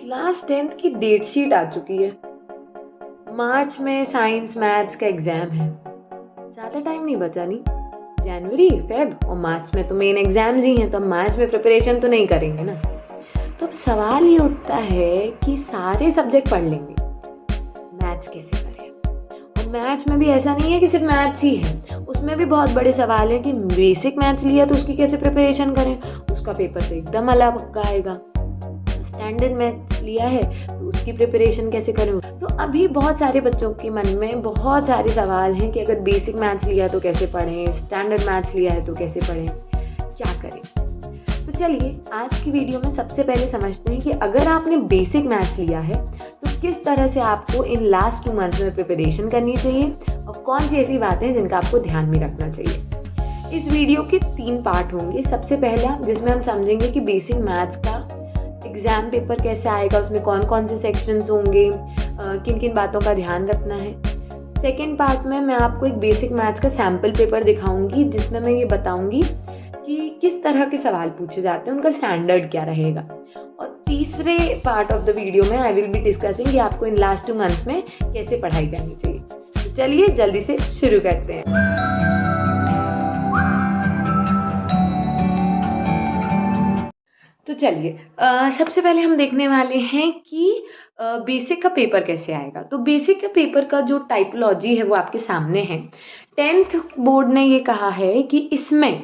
Class 10th की date sheet आ चुकी है। मार्च में साइंस मैथ्स का एग्जाम है। ज़्यादा टाइम नहीं बचा नहीं। जनवरी, फेब और मार्च में तो मेन एग्जाम्स ही हैं, तो अब मार्च में प्रिपरेशन तो नहीं करेंगे ना। तो अब सवाल ये उठता है कि सारे सब्जेक्ट पढ़ लेंगे, मैथ्स कैसे करें। और मैथ्स में भी ऐसा नहीं है कि सिर्फ मैथ्स ही है, उसमें भी बहुत बड़े सवाल हैं कि बेसिक मैथ्स लिया तो उसकी कैसे प्रिपरेशन करें, उसका पेपर तो एकदम अलग आएगा। स्टैंडर्ड मैथ्स लिया है तो उसकी प्रिपरेशन कैसे करूँ। तो अभी बहुत सारे बच्चों के मन में बहुत सारे सवाल हैं कि अगर बेसिक मैथ्स लिया तो कैसे पढ़ें, स्टैंडर्ड मैथ्स लिया है तो कैसे पढ़ें, क्या करें। तो चलिए आज की वीडियो में सबसे पहले समझते हैं कि अगर आपने बेसिक मैथ्स लिया है तो किस तरह से आपको इन लास्ट 2 मंथ्स में प्रिपरेशन करनी चाहिए और कौन सी ऐसी बातें हैं जिनका आपको ध्यान में रखना चाहिए। इस वीडियो के 3 पार्ट होंगे। सबसे पहला जिसमें हम समझेंगे कि बेसिक मैथ्स का एग्जाम पेपर कैसे आएगा, उसमें कौन कौन से सेक्शंस होंगे, किन किन बातों का ध्यान रखना है। सेकेंड पार्ट में मैं आपको एक बेसिक मैथ्स का सैम्पल पेपर दिखाऊंगी जिसमें मैं ये बताऊंगी कि किस तरह के सवाल पूछे जाते हैं, उनका स्टैंडर्ड क्या रहेगा। और तीसरे पार्ट ऑफ द वीडियो में आई विल बी डिस्कसिंग कि आपको इन लास्ट 2 मंथ्स में कैसे पढ़ाई करनी चाहिए। तो चलिए जल्दी से शुरू करते हैं। तो चलिए सबसे पहले हम देखने वाले हैं कि बेसिक का पेपर कैसे आएगा। तो बेसिक का पेपर का जो टाइपोलॉजी है वो आपके सामने है। 10th बोर्ड ने ये कहा है कि इसमें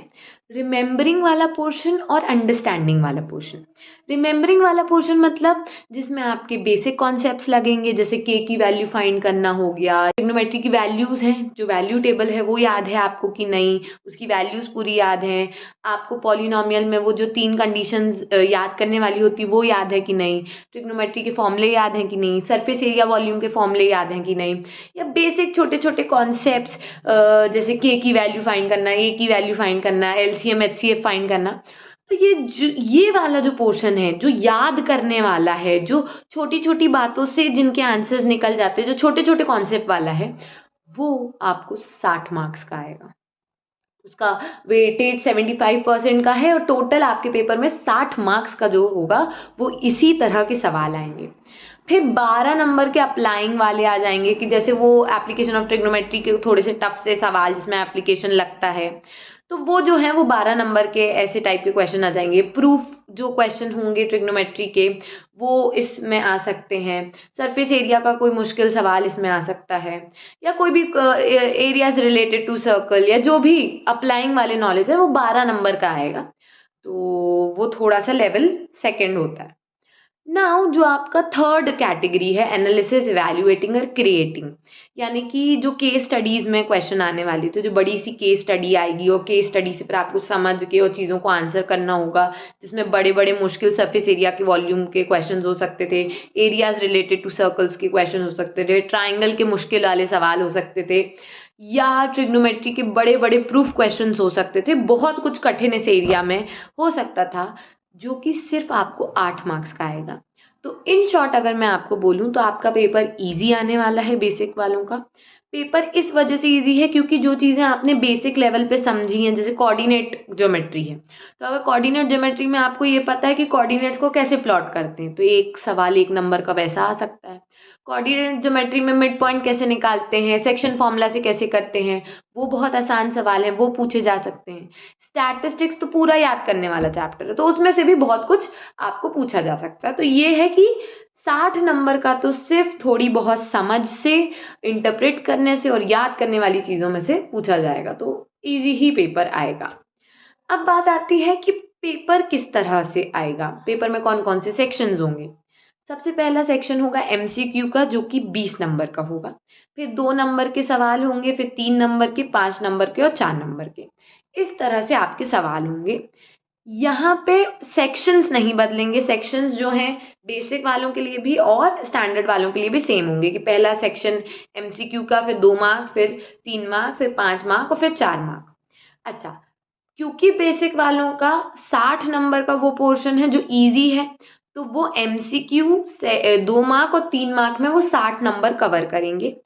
रिमेंबरिंग वाला पोर्शन और अंडरस्टैंडिंग वाला पोर्शन। रिमेंबरिंग वाला पोर्शन मतलब जिसमें आपके बेसिक कॉन्सेप्ट्स लगेंगे, जैसे के की वैल्यू फाइंड करना हो गया, ट्रिग्नोमेट्री की वैल्यूज़ हैं, जो वैल्यू टेबल है वो याद है आपको कि नहीं, उसकी वैल्यूज़ पूरी याद हैं आपको। पॉलिनोमियल में वो जो 3 कंडीशंस याद करने वाली होती है वो याद है कि नहीं, ट्रिग्नोमेट्री के फॉर्मूले याद हैं कि नहीं, सरफेस एरिया वॉल्यूम के फॉर्मूले याद हैं कि नहीं, या बेसिक छोटे छोटे कॉन्सेप्ट्स जैसे के की वैल्यू फाइंड करना, ए की वैल्यू फाइंड करना, एलसीएम एचसीएफ फाइंड करना। तो ये वाला जो पोर्शन है जो याद करने वाला है, जो छोटी छोटी बातों से जिनके आंसर्स निकल जाते हैं, जो छोटे छोटे कॉन्सेप्ट वाला है, वो आपको 60 मार्क्स का आएगा। उसका वेटेज 75% का है और टोटल आपके पेपर में 60 मार्क्स का जो होगा वो इसी तरह के सवाल आएंगे। फिर 12 नंबर के अप्लाइंग वाले आ जाएंगे कि जैसे वो एप्लीकेशन ऑफ ट्रिग्नोमेट्री के थोड़े से टफ से सवाल जिसमें एप्लीकेशन लगता है, तो वो जो है वो 12 नंबर के ऐसे टाइप के क्वेश्चन आ जाएंगे। प्रूफ जो क्वेश्चन होंगे ट्रिग्नोमेट्री के वो इसमें आ सकते हैं। सरफेस एरिया का कोई मुश्किल सवाल इसमें आ सकता है, या कोई भी एरियाज रिलेटेड टू सर्कल, या जो भी अप्लाइंग वाले नॉलेज है वो 12 नंबर का आएगा। तो वो थोड़ा सा लेवल 2nd होता है। नाउ जो आपका 3rd कैटेगरी है, एनालिसिस, इवैल्यूएटिंग और क्रिएटिंग, यानी कि जो केस स्टडीज़ में क्वेश्चन आने वाली, तो जो बड़ी सी केस स्टडी आएगी और केस स्टडी से फिर आपको समझ के और चीज़ों को आंसर करना होगा, जिसमें बड़े बड़े मुश्किल सरफेस एरिया के वॉल्यूम के क्वेश्चन हो सकते थे, एरियाज रिलेटेड टू सर्कल्स के क्वेश्चन हो सकते थे, ट्राइंगल के मुश्किल वाले सवाल हो सकते थे, या ट्रिग्नोमेट्री के बड़े बड़े प्रूफ क्वेश्चन हो सकते थे। बहुत कुछ कठिन इस एरिया में हो सकता था जो कि सिर्फ आपको 8 मार्क्स का आएगा। तो इन शॉर्ट अगर मैं आपको बोलूं तो आपका पेपर इजी आने वाला है। बेसिक वालों का पेपर इस वजह से इजी है क्योंकि जो चीज़ें आपने बेसिक लेवल पे समझी हैं, जैसे कोऑर्डिनेट ज्योमेट्री है, तो अगर कोऑर्डिनेट ज्योमेट्री में आपको ये पता है कि कोऑर्डिनेट्स को कैसे प्लॉट करते हैं, तो एक सवाल 1 नंबर का वैसा आ सकता है। कोऑर्डिनेट ज्योमेट्री में मिड पॉइंट कैसे निकालते हैं, सेक्शन फॉर्मूला से कैसे करते हैं, वो बहुत आसान सवाल है, वो पूछे जा सकते हैं। स्टैटिस्टिक्स तो पूरा याद करने वाला चैप्टर है, तो उसमें से भी बहुत कुछ आपको पूछा जा सकता है। तो ये है कि 60 नंबर का तो सिर्फ थोड़ी बहुत समझ से, इंटरप्रेट करने से और याद करने वाली चीज़ों में से पूछा जाएगा, तो इजी ही पेपर आएगा। अब बात आती है कि पेपर किस तरह से आएगा, पेपर में कौन कौन से सेक्शंस होंगे। सबसे पहला सेक्शन होगा एमसीक्यू का, जो कि 20 नंबर का होगा। फिर 2 नंबर के सवाल होंगे, फिर 3 नंबर के, 5 नंबर के और 4 नंबर के। इस तरह से आपके सवाल होंगे। यहाँ पे सेक्शंस नहीं बदलेंगे। सेक्शंस जो हैं बेसिक वालों के लिए भी और स्टैंडर्ड वालों के लिए भी सेम होंगे कि पहला सेक्शन एमसीक्यू का, फिर 2 मार्क, फिर 3 मार्क, फिर 5 मार्क और फिर 4 मार्क। अच्छा, क्योंकि बेसिक वालों का 60 नंबर का वो पोर्शन है जो इजी है, तो वो एमसीक्यू से 2 मार्क और 3 मार्क में वो 60 नंबर कवर करेंगे।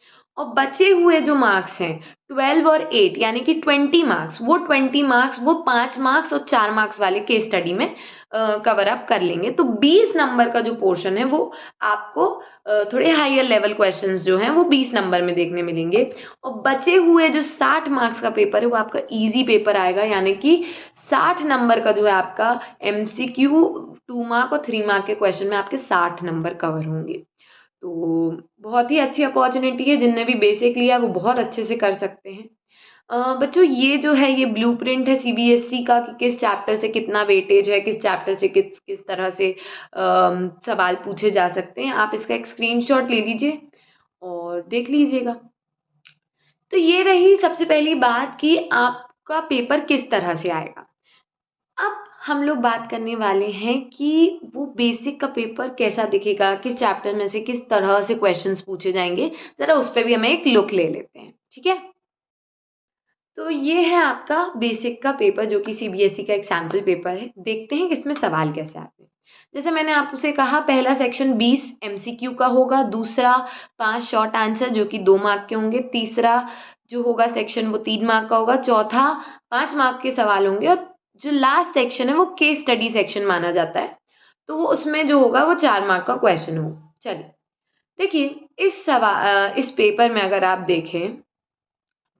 और बचे हुए जो मार्क्स हैं 12 और 8 यानी कि 20 मार्क्स, वो 20 मार्क्स वो 5 मार्क्स और 4 मार्क्स वाले केस स्टडी में कवर अप कर लेंगे। तो 20 नंबर का जो पोर्शन है वो आपको थोड़े हायर लेवल क्वेश्चंस जो हैं वो 20 नंबर में देखने मिलेंगे। और बचे हुए जो 60 मार्क्स का पेपर है वो आपका इजी पेपर आएगा, यानी कि 60 नंबर का जो है आपका MCQ 2 मार्क और 3 मार्क के क्वेश्चन में आपके 60 नंबर कवर होंगे। तो बहुत ही अच्छी अपॉर्चुनिटी है, जिनने भी बेसिक लिया वो बहुत अच्छे से कर सकते हैं। बच्चों ये जो है ये ब्लूप्रिंट है CBSE का कि किस चैप्टर से कितना वेटेज है, किस चैप्टर से किस किस तरह से सवाल पूछे जा सकते हैं। आप इसका एक स्क्रीनशॉट ले लीजिए और देख लीजिएगा। तो ये रही सबसे पहली बात कि आपका पेपर किस तरह से आएगा। अब हम लोग बात करने वाले हैं कि वो बेसिक का पेपर कैसा दिखेगा, किस चैप्टर में से किस तरह से क्वेश्चंस पूछे जाएंगे, ज़रा उस पर भी हमें एक लुक ले लेते हैं, ठीक है। तो ये है आपका बेसिक का पेपर जो कि CBSE का एक सैम्पल पेपर है। देखते हैं कि इसमें सवाल कैसे आते हैं। जैसे मैंने आपसे कहा पहला सेक्शन 20 MCQ का होगा, दूसरा 5 शॉर्ट आंसर जो कि 2 मार्क के होंगे, तीसरा जो होगा सेक्शन वो 3 मार्क का होगा, चौथा 5 मार्क के सवाल होंगे और जो लास्ट सेक्शन है वो केस स्टडी सेक्शन माना जाता है, तो वो उसमें जो होगा वो 4 मार्क का क्वेश्चन होगा। चलिए देखिए इस पेपर में अगर आप देखें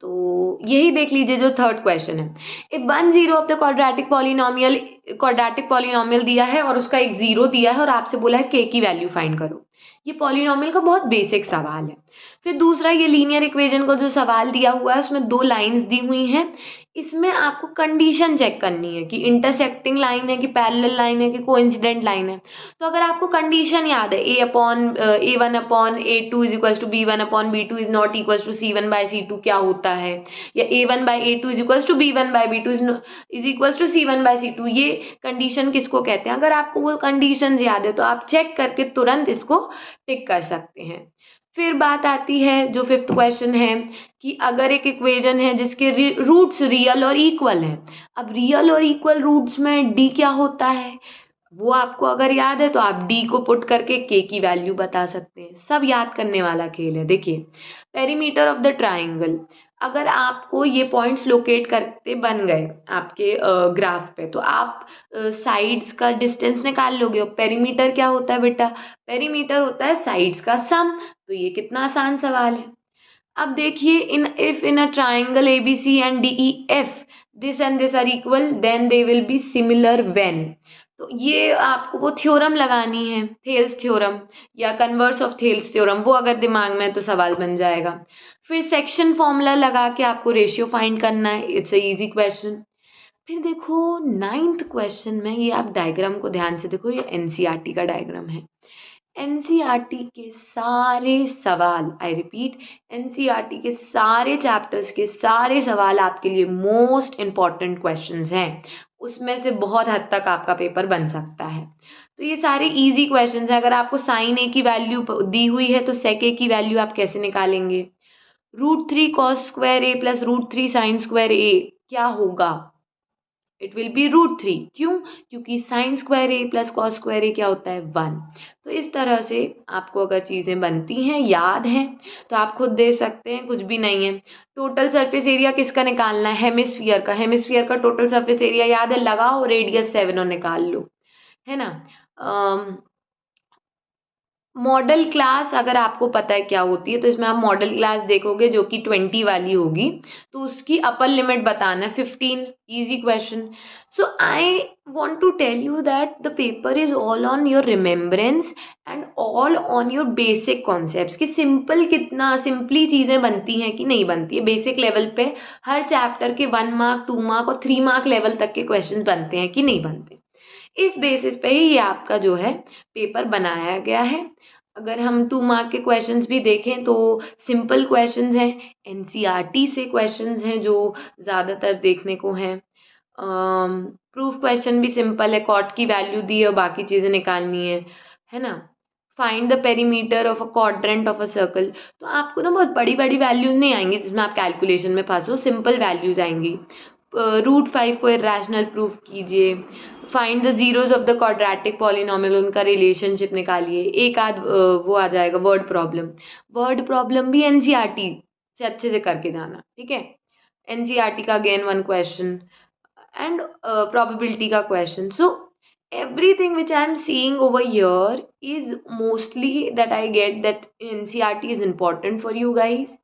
तो यही देख लीजिए जो थर्ड क्वेश्चन है। If 1 0 of the quadratic polynomial दिया है और उसका एक 0 दिया है और आपसे बोला है k की वैल्यू फाइंड करो। ये पॉलिनोमियल का बहुत बेसिक सवाल है। फिर दूसरा ये लीनियर इक्वेशन का जो सवाल दिया हुआ है उसमें 2 लाइंस दी हुई हैं। इसमें आपको कंडीशन चेक करनी है कि इंटरसेक्टिंग लाइन है कि पैरेलल लाइन है कि कोइंसिडेंट लाइन है। तो अगर आपको कंडीशन याद है A1 upon A2 is equals to B1 upon B2 is not equals to C1 by C2 क्या होता है, या A1 by A2 is equals to B1 by B2 is equals to C1 by C2, ये condition किसको कहते हैं। अगर आपको वो कंडीशन याद है तो आप चेक करके तुरंत इसको टिक कर सकते हैं। फिर बात आती है जो फिफ्थ क्वेश्चन है कि अगर एक इक्वेशन है जिसके रूट्स रियल और इक्वल हैं, अब रियल और इक्वल रूट्स में d क्या होता है वो आपको अगर याद है तो आप d को पुट करके k की वैल्यू बता सकते हैं। सब याद करने वाला खेल है। देखिए पेरीमीटर ऑफ द ट्राइंगल, अगर आपको ये पॉइंट्स लोकेट करते बन गए आपके ग्राफ पे तो आप साइड्स का डिस्टेंस निकाल लोगे। और पेरीमीटर क्या होता है बेटा, पेरीमीटर होता है साइड्स का सम। तो ये कितना आसान सवाल है। अब देखिए if in a triangle ABC and DEF this and this are equal then they will be similar when. तो ये आपको वो थ्योरम लगानी है, थेल्स थ्योरम या कन्वर्स ऑफ थेल्स थ्योरम, वो अगर दिमाग में है तो सवाल बन जाएगा। फिर सेक्शन फॉर्मूला लगा के आपको रेशियो फाइंड करना है, इट्स अ इजी क्वेश्चन। फिर देखो 9th क्वेश्चन में ये आप डायग्राम को ध्यान से देखो, ये NCERT का डायग्राम है। NCERT के सारे सवाल, आई रिपीट NCERT के सारे चैप्टर्स के सारे सवाल आपके लिए मोस्ट इम्पॉर्टेंट क्वेश्चंस हैं। उसमें से बहुत हद तक आपका पेपर बन सकता है। तो ये सारे इजी क्वेश्चंस हैं। अगर आपको साइन A की वैल्यू दी हुई है तो सेक A की वैल्यू आप कैसे निकालेंगे। √3 cos square A plus √3 sine square A क्या होगा, इट विल बी √3। क्यों, क्योंकि sine square A plus cos square A क्या होता है 1। तो इस तरह से आपको अगर चीज़ें बनती हैं याद हैं तो आप खुद दे सकते हैं, कुछ भी नहीं है। टोटल सरफेस एरिया किसका निकालना है, हेमिस्फीयर का। हेमिस्फीयर का टोटल सरफेस एरिया याद है, लगाओ रेडियस 7 और निकाल लो, है ना। मॉडल क्लास अगर आपको पता है क्या होती है तो इसमें आप मॉडल क्लास देखोगे जो कि 20 वाली होगी, तो उसकी अपर लिमिट बताना है 15। Easy question. So I want to tell you that the paper is all on your remembrance and all on your basic concepts कि सिंपल कितना सिंपली चीज़ें बनती हैं कि नहीं बनती है। बेसिक लेवल पे हर चैप्टर के 1 मार्क 2 मार्क और 3 मार्क लेवल तक के क्वेश्चन बनते हैं कि नहीं बनते। इस बेसिस पे ही ये आपका जो है पेपर बनाया गया है। अगर हम 2 मार्क के क्वेश्चंस भी देखें तो सिंपल क्वेश्चंस हैं, NCERT से क्वेश्चंस हैं जो ज़्यादातर देखने को हैं। प्रूफ क्वेश्चन भी सिंपल है, कॉट की वैल्यू दी है और बाकी चीज़ें निकालनी है ना। Find the perimeter of a quadrant of a circle, तो आपको ना बहुत बड़ी बड़ी वैल्यूज़ नहीं आएंगी जिसमें आप कैलकुलेशन में फंसो, सिंपल वैल्यूज़ आएंगी। √5 को इरेशनल प्रूफ कीजिए। Find the zeros of the quadratic polynomial, उनका रिलेशनशिप निकालिए। एक आध वो आ जाएगा वर्ड प्रॉब्लम। वर्ड प्रॉब्लम भी एनसीईआरटी से अच्छे से करके जाना, ठीक है। एनसीईआरटी का again one question and probability का question. So everything which I am seeing over here is mostly that I get that NCERT is important for you guys.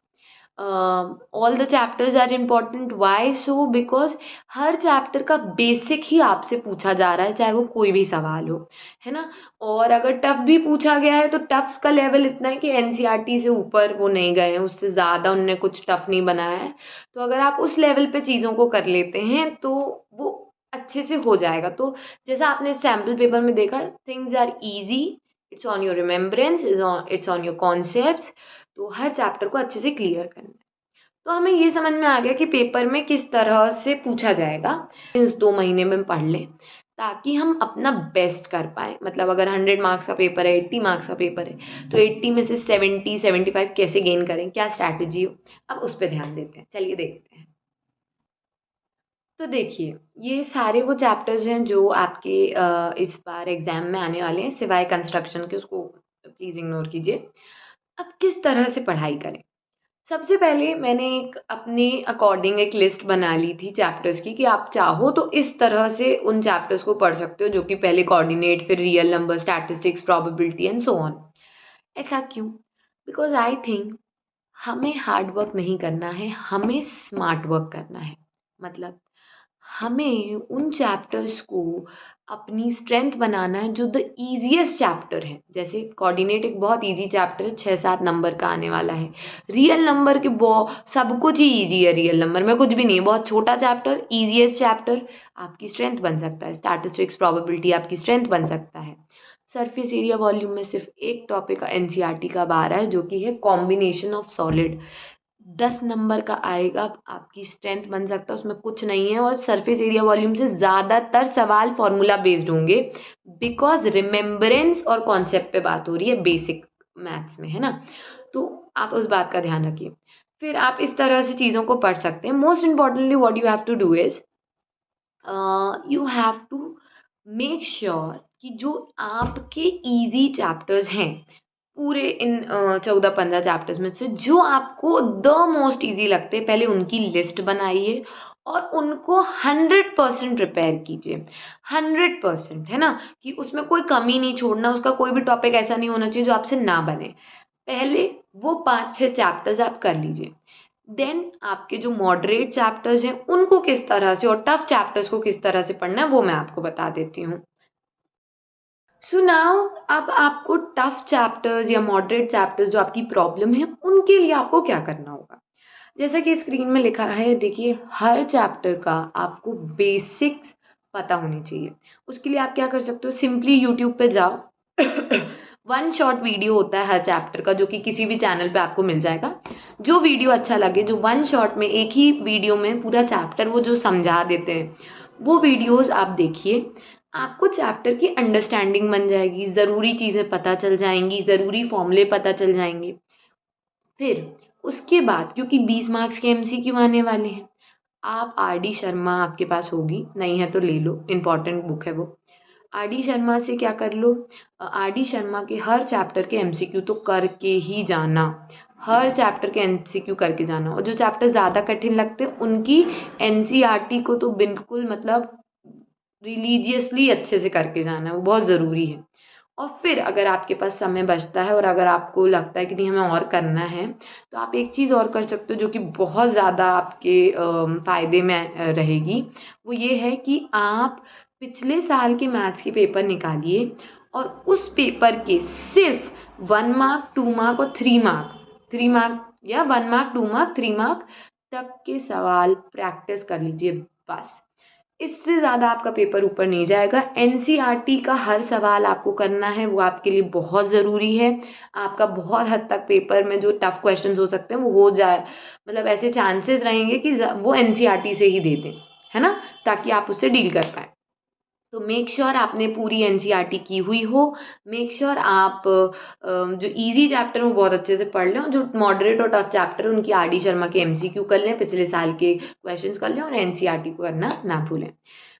All the chapters are important. Why so? Because her chapter का basic ही आपसे पूछा जा रहा है, चाहे वो कोई भी सवाल हो, है ना। और अगर टफ भी पूछा गया है तो टफ का लेवल इतना है कि एनसीईआरटी से ऊपर वो नहीं गए हैं, उससे ज़्यादा उनने कुछ टफ नहीं बनाया है। तो अगर आप उस लेवल पे चीज़ों को कर लेते हैं तो वो अच्छे से हो जाएगा। तो जैसा आपने सैम्पल पेपर में देखा, things are easy, it's on your remembrance, it's on your concepts. तो हर चैप्टर को अच्छे से क्लियर करना है। तो हमें ये समझ में आ गया कि पेपर में किस तरह से पूछा जाएगा। इस 2 महीने में पढ़ लें ताकि हम अपना बेस्ट कर पाए। मतलब अगर 100 मार्क्स का पेपर है, 80 मार्क्स का पेपर है, तो 80 में से 70-75 कैसे गेन करें, क्या स्ट्रैटेजी हो, अब उस पर ध्यान देते हैं। चलिए देखते हैं। तो देखिए, ये सारे वो चैप्टर्स हैं जो आपके इस बार एग्जाम में आने वाले हैं, सिवाय कंस्ट्रक्शन के, उसको प्लीज़ इग्नोर कीजिए। अब किस तरह से पढ़ाई करें? सबसे पहले मैंने एक अपने अकॉर्डिंग एक लिस्ट बना ली थी चैप्टर्स की कि आप चाहो तो इस तरह से उन चैप्टर्स को पढ़ सकते हो, जो कि पहले कोऑर्डिनेट, फिर real number, statistics, probability and so on. ऐसा क्यों? बिकॉज आई थिंक हमें हार्ड वर्क नहीं करना है, हमें स्मार्ट वर्क करना है। मतलब हमें उन चैप्टर्स को अपनी स्ट्रेंथ बनाना है जो द ईजीएस्ट चैप्टर है। जैसे कोऑर्डिनेट एक बहुत इजी चैप्टर है, 6-7 नंबर का आने वाला है। रियल नंबर के सब कुछ ही इजी है, रियल नंबर में कुछ भी नहीं है, बहुत छोटा चैप्टर, ईजीएस्ट चैप्टर आपकी स्ट्रेंथ बन सकता है। स्टैटिस्टिक्स, प्रोबेबिलिटी आपकी स्ट्रेंथ बन सकता है। सरफेस एरिया वॉल्यूम में सिर्फ एक टॉपिक एनसीईआरटी का आ रहा है, जो कि है कॉम्बिनेशन ऑफ सॉलिड। 10 नंबर का आएगा, आपकी स्ट्रेंथ बन सकता है, उसमें कुछ नहीं है। और सरफेस एरिया वॉल्यूम से ज़्यादातर सवाल फॉर्मूला बेस्ड होंगे, बिकॉज रिमेम्बरेंस और कॉन्सेप्ट पे बात हो रही है बेसिक मैथ्स में, है ना। तो आप उस बात का ध्यान रखिए। फिर आप इस तरह से चीज़ों को पढ़ सकते हैं। Most importantly what you have to do is you have to make sure कि जो आपके ईजी चैप्टर्स हैं पूरे इन 14-15 चैप्टर्स में से, जो आपको द मोस्ट ईजी लगते हैं, पहले उनकी लिस्ट बनाइए और उनको 100% प्रिपेयर कीजिए। 100%, है ना, कि उसमें कोई कमी नहीं छोड़ना, उसका कोई भी टॉपिक ऐसा नहीं होना चाहिए जो आपसे ना बने। पहले वो 5-6 चैप्टर्स आप कर लीजिए। देन आपके जो मॉडरेट चैप्टर्स हैं उनको किस तरह से, और टफ चैप्टर्स को किस तरह से पढ़ना है, वो मैं आपको बता देती हूँ। सो नाउ अब आपको टफ चैप्टर्स या मॉडरेट चैप्टर्स जो आपकी प्रॉब्लम है, उनके लिए आपको क्या करना होगा। जैसा कि स्क्रीन में लिखा है, देखिए, हर चैप्टर का आपको बेसिक्स पता होनी चाहिए। उसके लिए आप क्या कर सकते हो, सिंपली यूट्यूब पे जाओ। 1 शॉर्ट वीडियो होता है हर चैप्टर का, जो कि किसी भी चैनल पे आपको मिल जाएगा। जो वीडियो अच्छा लगे, जो 1 शॉर्ट में, एक ही वीडियो में पूरा चैप्टर वो जो समझा देते हैं, वो वीडियोस आप देखिए। आपको चैप्टर की अंडरस्टैंडिंग बन जाएगी, ज़रूरी चीज़ें पता चल जाएंगी, ज़रूरी फॉर्मूले पता चल जाएंगे। फिर उसके बाद, क्योंकि 20 मार्क्स के एमसीक्यू आने वाले हैं, आप आर.डी. शर्मा, आपके पास होगी, नहीं है तो ले लो, इम्पॉर्टेंट बुक है वो। आर.डी. शर्मा से क्या कर लो, आर.डी. शर्मा के हर चैप्टर के एमसीक्यू तो करके ही जाना, हर चैप्टर के एमसीक्यू करके जाना। और जो चैप्टर ज़्यादा कठिन लगते हैं उनकी एनसीईआरटी को तो बिल्कुल मतलब रिलीजियसली अच्छे से करके जाना है, वो बहुत ज़रूरी है। और फिर अगर आपके पास समय बचता है और अगर आपको लगता है कि नहीं हमें और करना है, तो आप एक चीज़ और कर सकते हो जो कि बहुत ज़्यादा आपके फ़ायदे में रहेगी। वो ये है कि आप पिछले साल के मैथ्स के पेपर निकालिए और उस पेपर के सिर्फ 1 मार्क, 2 मार्क और 3 मार्क, 3 मार्क या 1 मार्क, 2 मार्क, 3 मार्क तक के सवाल प्रैक्टिस कर लीजिए बस। इससे ज़्यादा आपका पेपर ऊपर नहीं जाएगा। एनसीईआरटी का हर सवाल आपको करना है, वो आपके लिए बहुत ज़रूरी है। आपका बहुत हद तक पेपर में जो टफ क्वेश्चंस हो सकते हैं वो हो जाए, मतलब ऐसे चांसेस रहेंगे कि वो एनसीईआरटी से ही दे दें, है ना, ताकि आप उससे डील कर पाएँ। तो मेक श्योर आपने पूरी एनसीईआरटी की हुई हो। मेक श्योर आप जो इजी चैप्टर वो बहुत अच्छे से पढ़ लें, और जो मॉडरेट और टफ चैप्टर उनकी आर.डी. शर्मा के एमसीक्यू कर लें, पिछले साल के क्वेश्चंस कर लें, और एनसीईआरटी को करना ना भूलें।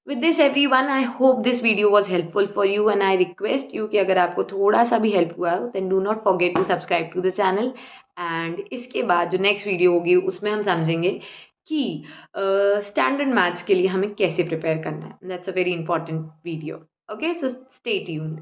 With this everyone, I hope this video was helpful for you and I request you कि अगर आपको थोड़ा सा भी हेल्प हुआ हो then do not forget to subscribe to the channel. And इसके बाद जो नेक्स्ट वीडियो होगी उसमें हम समझेंगे कि स्टैंडर्ड मैथ्स के लिए हमें कैसे प्रिपेयर करना है। That's a very important video. Okay, so stay tuned.